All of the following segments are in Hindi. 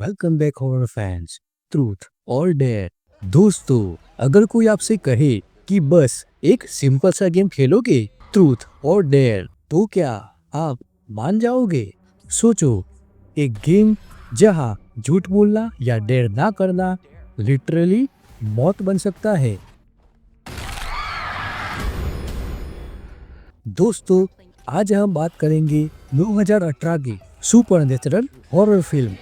Welcome back horror fans. Truth और डेयर। दोस्तों, अगर कोई आपसे कहे कि बस एक सिंपल सा गेम खेलोगे, ट्रूथ और डेयर, तो क्या आप मान जाओगे? सोचो, एक गेम जहां झूठ बोलना या डेयर ना करना लिटरली मौत बन सकता है। दोस्तों, आज हम बात करेंगे 2018 की सुपरनेचुरल हॉरर फिल्म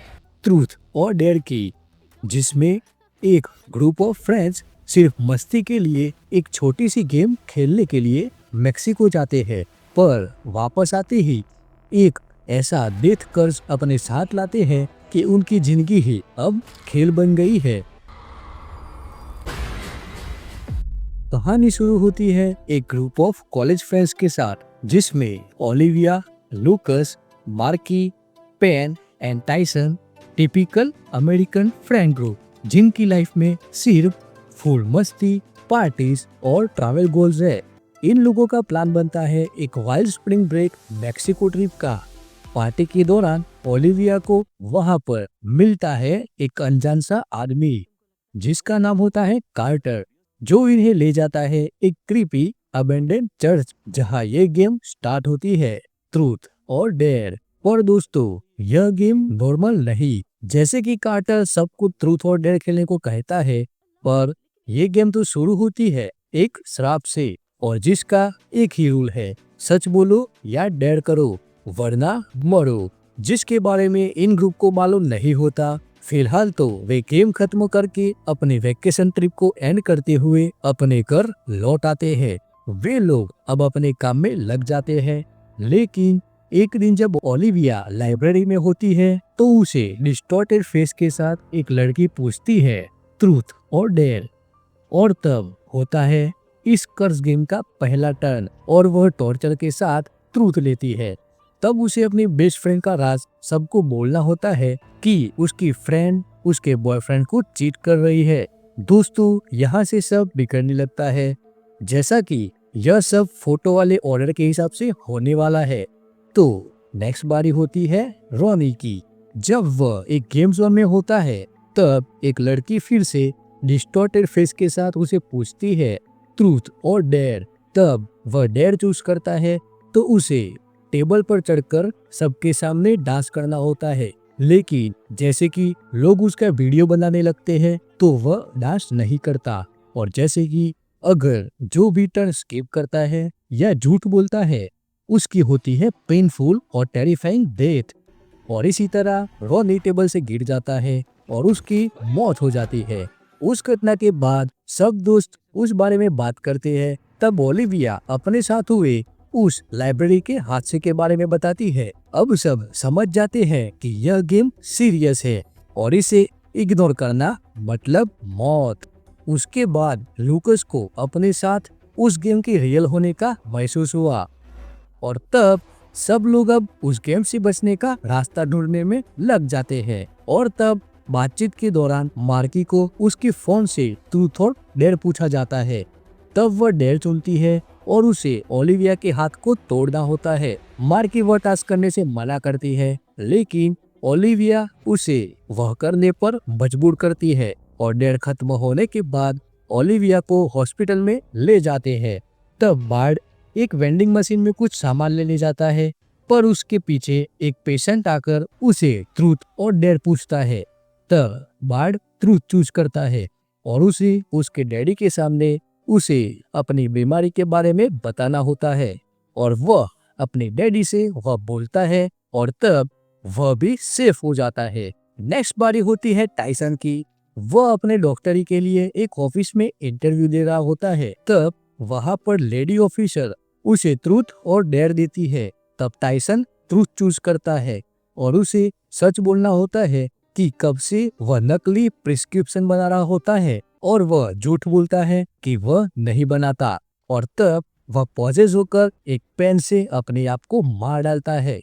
ट्रूथ और डेयर की, जिसमें एक ग्रुप ऑफ फ्रेंड्स सिर्फ मस्ती के लिए एक छोटी सी गेम खेलने के लिए मेक्सिको जाते हैं, पर वापस आते ही एक ऐसा डेथ कर्ज अपने साथ लाते हैं कि उनकी जिंदगी ही अब खेल बन गई है। कहानी शुरू होती है एक ग्रुप ऑफ कॉलेज फ्रेंड्स के साथ, जिसमें Olivia, Lucas, Markie, Penn and Tyson, typical American friend group, जिनकी लाइफ में सिर्फ फुल मस्ती, पार्टीज और ट्रैवल गोल्स है। इन लोगों का प्लान बनता है एक wild spring break Mexico trip का। पार्टी के दौरान ओलिविया को वहां पर मिलता है एक अनजान सा आदमी, जिसका नाम होता है कार्टर, जो इन्हें ले जाता है एक क्रीपी अबेंडेंड चर्च, जहां ये गेम स्टार्ट होती है, ट्रूथ और डेयर। और दोस्तों, यह गेम नॉर्मल नहीं, जैसे कि कार्टर सबको ट्रूथ और डेयर खेलने को कहता है, पर ये गेम तो शुरू होती है एक श्राप से, और जिसका एक ही रूल है, सच बोलो या डेयर करो वरना मरो, जिसके बारे में इन ग्रुप को मालूम नहीं होता। फिलहाल तो वे गेम खत्म करके अपने वेकेशन ट्रिप को एंड करते हुए अपने घर लौट आते हैं। वे लोग अब अपने काम में लग जाते हैं, लेकिन एक दिन जब ओलिविया लाइब्रेरी में होती है, तो उसे डिस्टॉर्टेड फेस के साथ एक लड़की पूछती है ट्रूथ और डेयर, और तब होता है इस कर्स गेम का पहला टर्न, और वह टॉर्चर के साथ ट्रूथ लेती है। तब उसे अपनी बेस्ट फ्रेंड का राज सबको बोलना होता है कि उसकी फ्रेंड उसके बॉयफ्रेंड को चीट कर रही है। दोस्तों, यहाँ से सब बिगड़ने लगता है, जैसा कि यह सब फोटो वाले ऑर्डर के हिसाब से होने वाला है। तो नेक्स्ट बारी होती है रोनी की। जब वह एक गेम जोन में होता है, तब एक लड़की फिर से डिस्टॉर्टेड फेस के साथ उसे पूछती है ट्रूथ और डेयर। तब वह डेयर चूज करता है, तो उसे टेबल पर चढ़कर सबके सामने डांस करना होता है, लेकिन जैसे कि लोग उसका वीडियो बनाने लगते हैं, तो वह डांस नहीं करता, और जैसे कि अगर जो भी टर्न स्किप करता है या झूठ बोलता है, उसकी होती है पेनफुल और टेरिफाइंग डेथ। और इसी तरह रोनी टेबल से गिर जाता है और उसकी मौत हो जाती है। उस घटना के बाद सब दोस्त उस बारे में बात करते हैं। तब ओलिविया अपने साथ हुए उस लाइब्रेरी के हादसे के बारे में बताती है। अब सब समझ जाते हैं कि यह गेम सीरियस है और इसे इग्नोर करना मतलब मौत। उसके बाद लूकस को अपने साथ उस गेम के रियल होने का महसूस हुआ, और तब सब लोग अब उस गेम से बचने का रास्ता ढूंढने में लग जाते हैं। और तब बातचीत के दौरान मार्की को उसके फोन से ट्रूथ और डेयर पूछा जाता है। तब वह डेयर चुनती है और उसे ओलिविया के हाथ को तोड़ना होता है। मार्की वह टास्क करने से मना करती है, लेकिन ओलिविया उसे वह करने पर मजबूर करती है, और डेयर खत्म होने के बाद ओलिविया को हॉस्पिटल में ले जाते हैं। तब बार्ड एक वेंडिंग मशीन में कुछ सामान लेने जाता है, पर उसके पीछे एक पेशेंट आकर उसे ट्रूथ और डेयर पूछता है। तब बार्ड ट्रूथ चूज करता है और उसे उसके डैडी के सामने उसे अपनी बीमारी के बारे में बताना होता है, और वह अपने डैडी से वह बोलता है, और तब वह भी सेफ हो जाता है। नेक्स्ट बारी होती है टाइसन की। वह अपने डॉक्टरी के लिए एक ऑफिस में इंटरव्यू दे रहा होता है। तब वहां पर लेडी ऑफिसर उसे ट्रूथ और डेयर देती है। तब टाइसन ट्रूथ चूज करता है और उसे सच बोलना होता है कि कब से वह नकली प्रिस्क्रिप्शन बना रहा होता है, और वह झूठ बोलता है कि वह नहीं बनाता। और तब वह पॉजेस होकर एक पेन से अपने आप को मार डालता है।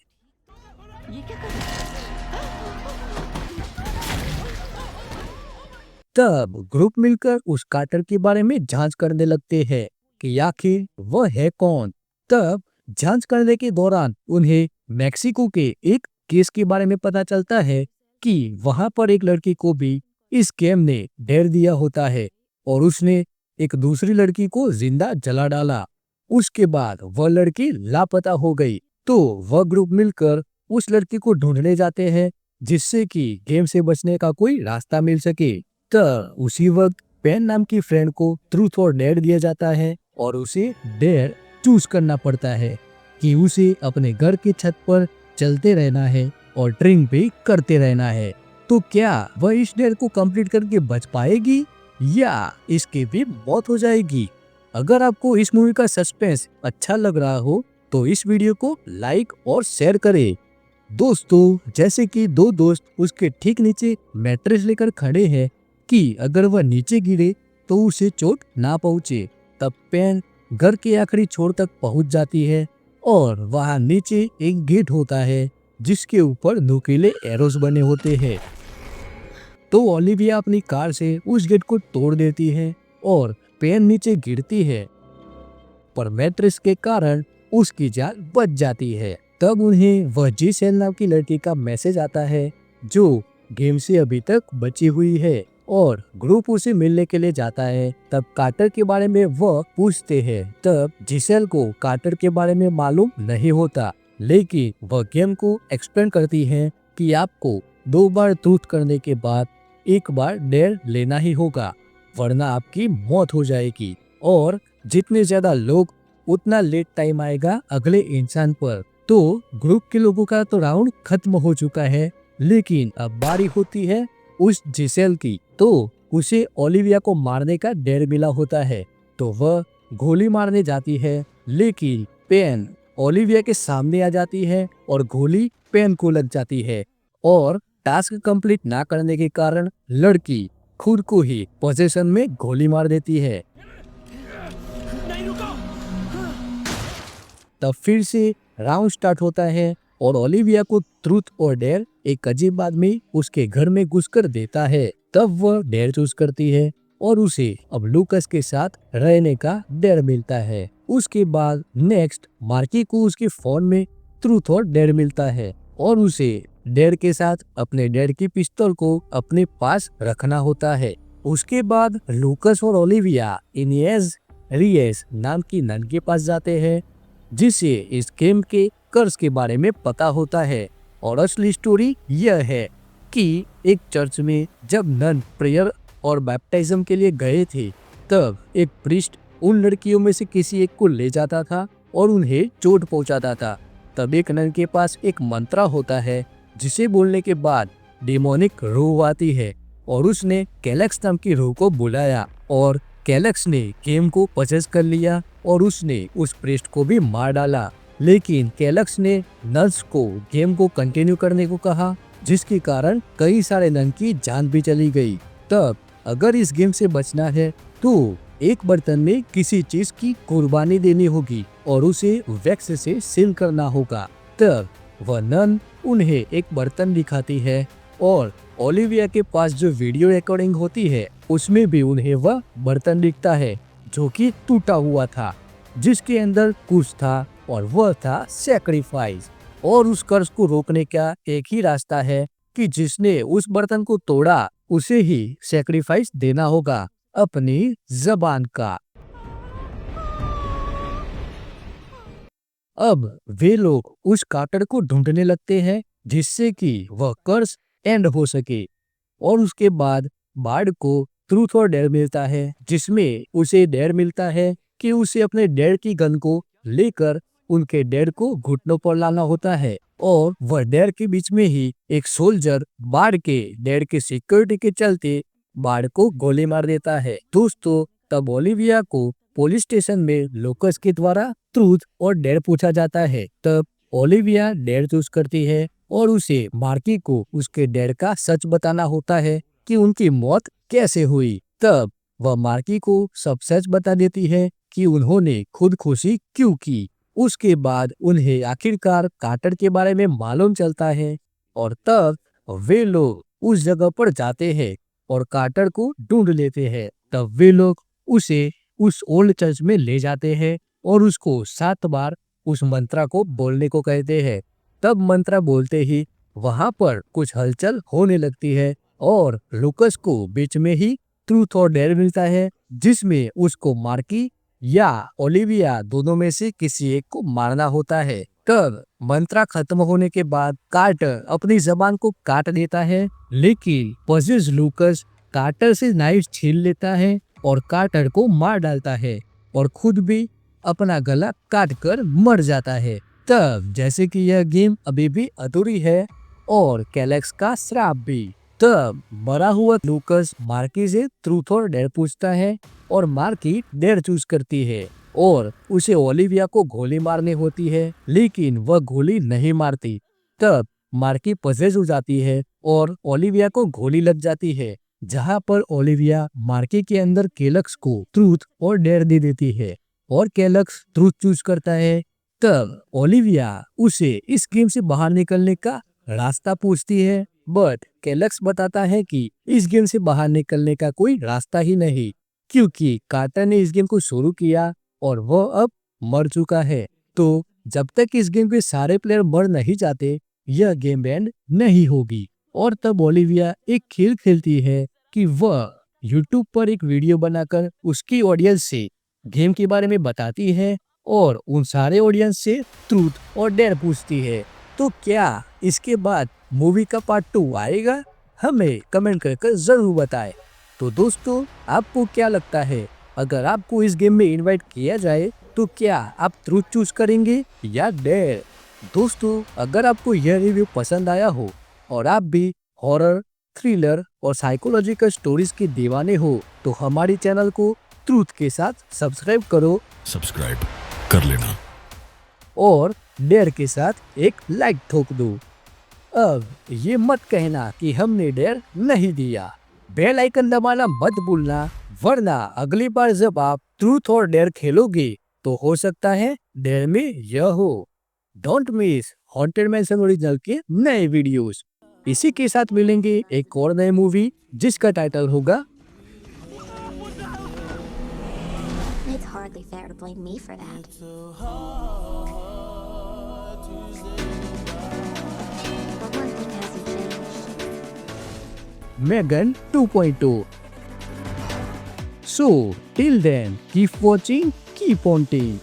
तब ग्रुप मिलकर उस कार्टर के बारे में जांच करने लगते हैं कि आखिर वह है कौन। तब जांच करने के दौरान उन्हें मेक्सिको के एक केस के बारे में पता चलता है कि वहां पर एक लड़की को भी इस गेम ने डेर दिया होता है और उसने एक दूसरी लड़की को जिंदा जला डाला। उसके बाद वह लड़की लापता हो गई। तो वह ग्रुप मिलकर उस लड़की को ढूंढने जाते हैं जिससे कि गेम से बचने का कोई रास्ता मिल सके। तो उसी वक्त पेन नाम की फ्रेंड को ट्रूथ और डेयर दिया जाता है और उसे डेयर चूज करना पड़ता है कि उसे अपने घर की छत पर चलते रहना है और ड्रिंक भी करते रहना है। तो क्या वह इस डेयर को कंप्लीट करके बच पाएगी या इसकी भी मौत हो जाएगी? अगर आपको इस मूवी का सस्पेंस अच्छा लग रहा हो तो इस वीडियो को लाइक और शेयर करें। दोस्तों, जैसे कि दो दोस्त उसके ठीक नीचे मैट्रेस लेकर खड़े हैं कि अगर वह नीचे गिरे तो उसे चोट ना पहुंचे, तब पेन घर के आखिरी छोर तक पहुंच जाती है और वहां नीचे एक गेट होता है जिसके ऊपर नुकीले एरोस बने होते हैं। तो ओलिविया अपनी कार से उस गेट को तोड़ देती है और पेन नीचे गिरती है, पर मैट्रेस के कारण उसकी जान बच जाती है। तब उन्हें वह जिसेल नाम की लड़की का मैसेज आता है जो गेम से अभी तक बची हुई है और ग्रुप उसे मिलने के लिए जाता है। तब कार्टर के बारे में वह पूछते हैं। तब जिसेल को कार्टर के बारे में मालूम नहीं होता, लेकिन वह गेम को एक्सप्लेन करती है कि आपको 2 बार ट्रूथ करने के बाद एक बार डेयर लेना ही होगा, वरना आपकी मौत हो जाएगी और जितने ज्यादा लोग उतना लेट टाइम आएगा अगले इंसान पर। तो ग्रुप के लोगों का तो राउंड खत्म हो चुका है, लेकिन अब बारी होती है उस जिसेल की। तो उसे ओलिविया को मारने का डेयर मिला होता है, तो वह गोली मारने जाती है, लेकिन पेन ओलिविया के सामने आ जाती है और गोली पेन को लग जाती है और टास्क कंप्लीट ना करने के कारण लड़की खुद को ही पोजीशन में गोली मार देती है। तब फिर से राउंड स्टार्ट होता है और ओलिविया को ट्रूथ और डेयर एक अजीब आदमी उसके घर में घुसकर देता है। तब वह डेयर चूज करती है और उसे अब लूकस के साथ रहने का डेयर मिलता है। उसके बाद नेक्स्ट मार्की को उसके फोन में ट्रूथ और डेयर मिलता है और उसे डेयर के साथ अपने डेयर की पिस्तौल को अपने पास रखना होता है। उसके बाद लूकस और ओलिविया इनिएज रियस नाम की नन के पास जाते हैं जिसे इस गेम के कर्ज के बारे में पता होता है। और असली स्टोरी यह है कि एक चर्च में जब नन प्रेयर और बैप्टिज्म के लिए गए थे, तब एक प्रीस्ट उन लड़कियों में से किसी एक को ले जाता था और उन्हें चोट पहुंचाता था। तब एक नन के पास एक मंत्र होता है जिसे बोलने के बाद डेमोनिक रूह आती है और उसने कैलेक्स नाम की रूह को बुलाया और कैलेक्स ने गेम को पचेस कर लिया और उसने उस प्रीस्ट को भी मार डाला। लेकिन कैलेक्स ने नन्स को गेम को कंटिन्यू करने को कहा, जिसके कारण कई सारे नन की जान भी चली गई। तब अगर इस गेम से बचना है तो एक बर्तन में किसी चीज की कुर्बानी देनी होगी और उसे वैक्स से सील करना होगा। तब वह नन उन्हें एक बर्तन दिखाती है और ओलिविया के पास जो वीडियो रिकॉर्डिंग होती है उसमें भी उन्हें वह बर्तन दिखता है जो कि टूटा हुआ था, जिसके अंदर कुछ था और वह था सैक्रिफाइस। और उस कर्ज को रोकने का एक ही रास्ता है कि जिसने उस बर्तन को तोड़ा उसे ही सैक्रिफाइस देना होगा, अपनी जबान का। अब वे लोग उस कार्टर को ढूंढने लगते हैं जिससे कि वह कर्ज एंड हो सके और उसके बाद बार्ड को ट्रूथ और डेयर मिलता है जिसमें उसे डेयर मिलता है कि उसे अपने डेयर की गन को लेकर उनके डेयर को घुटनों पर लाना होता है और वह डेयर के बीच में ही एक सोल्जर बार्ड के डेयर के सिक्योरिटी के चलते बार्ड को गोली मार देता है। दोस्तों, तब ओलिविया को पुलिस स्टेशन में लोकस के द्वारा ट्रूथ और डेयर पूछा जाता है। तब ओलिविया डेयर चूज करती है और उसे मार्की को उसके डेयर का सच बताना होता है कि उनकी मौत कैसे हुई। तब वह मार्की को सब सच बता देती है कि उन्होंने खुदकुशी क्यों की। उसके बाद उन्हें आखिरकार कार्टर के बारे में मालूम चलता है और तब वे लोग उस जगह पर जाते हैं और कार्टर को ढूंढ लेते हैं। तब वे लोग उसे उस ओल्ड चर्च में ले जाते हैं और उसको 7 बार उस मंत्रा को बोलने को कहते हैं। तब मंत्रा बोलते ही वहाँ पर कुछ हलचल होने लगती है और लूकस को बीच में ही ट्रूथ और डेयर मिलता है, जिसमें उसको मार्की या ओलिविया दोनों में से किसी एक को मारना होता है। तब मंत्रा खत्म होने के बाद कार्टर अपनी जबान को काट देता है, लेकिन पजिस लूकस कार्टर से नाइफ छीन लेता है और कार्टर को मार डालता है और खुद भी अपना गला काट कर मर जाता है। तब जैसे कि यह गेम अभी भी अधूरी है और कैलेक्स का श्राप भी। तब मरा हुआ लूकस मार्की से ट्रूथ और डेयर पूछता है और मार्की डेयर चूज करती है और उसे ओलिविया को गोली मारनी होती है, लेकिन वह गोली नहीं मारती। तब मार्की पजेस हो जाती है और ओलिविया को गोली लग जाती है, जहां पर ओलिविया मार्की के अंदर कैलेक्स को ट्रूथ और डेयर दे देती है और कैलेक्स ट्रूथ चूज करता है। तब ओलिविया उसे इस गेम से बाहर निकलने का रास्ता पूछती है, बट कैलेक्स बताता है कि इस गेम से बाहर निकलने का कोई रास्ता ही नहीं, क्योंकि कार्टर ने इस गेम को शुरू किया और वह अब मर चुका है। तो जब तक इस गेम के सारे प्लेयर मर नहीं जाते, यह गेम एंड नहीं होगी। और तब ओलिविया एक खेल खेलती है कि वह यूट्यूब पर एक वीडियो बनाकर उसकी ऑडियंस से गेम के बारे में बताती है और उन सारे ऑडियंस से ट्रूथ और डेयर पूछती है। तो क्या इसके बाद मूवी का पार्ट 2 आएगा? हमें कमेंट करके जरूर बताएं। तो दोस्तों, आपको क्या लगता है, अगर आपको इस गेम में इनवाइट किया जाए तो क्या आप ट्रूथ चूज करेंगे या डेयर? दोस्तों, अगर आपको यह रिव्यू पसंद आया हो और आप भी हॉरर, थ्रिलर और साइकोलॉजिकल स्टोरीज के दीवाने हो तो हमारे चैनल को ट्रूथ के साथ सब्सक्राइब करो, सब्सक्राइब कर लेना और डेयर के साथ एक लाइक ठोक दो। अब ये मत कहना कि हमने डेयर नहीं दिया। बेल आइकन दबाना मत भूलना, वरना अगली बार जब आप ट्रूथ और डेयर खेलोगे तो हो सकता है डेयर में यह हो। Don't miss haunted mention original के नए वीडियोस। इसी के साथ मिलेंगे एक और नई मूवी जिसका टाइटल होगा It's hardly fair to blame me for that. But one thing hasn't changed. Megan 2.2. So, till then, keep watching, keep haunting.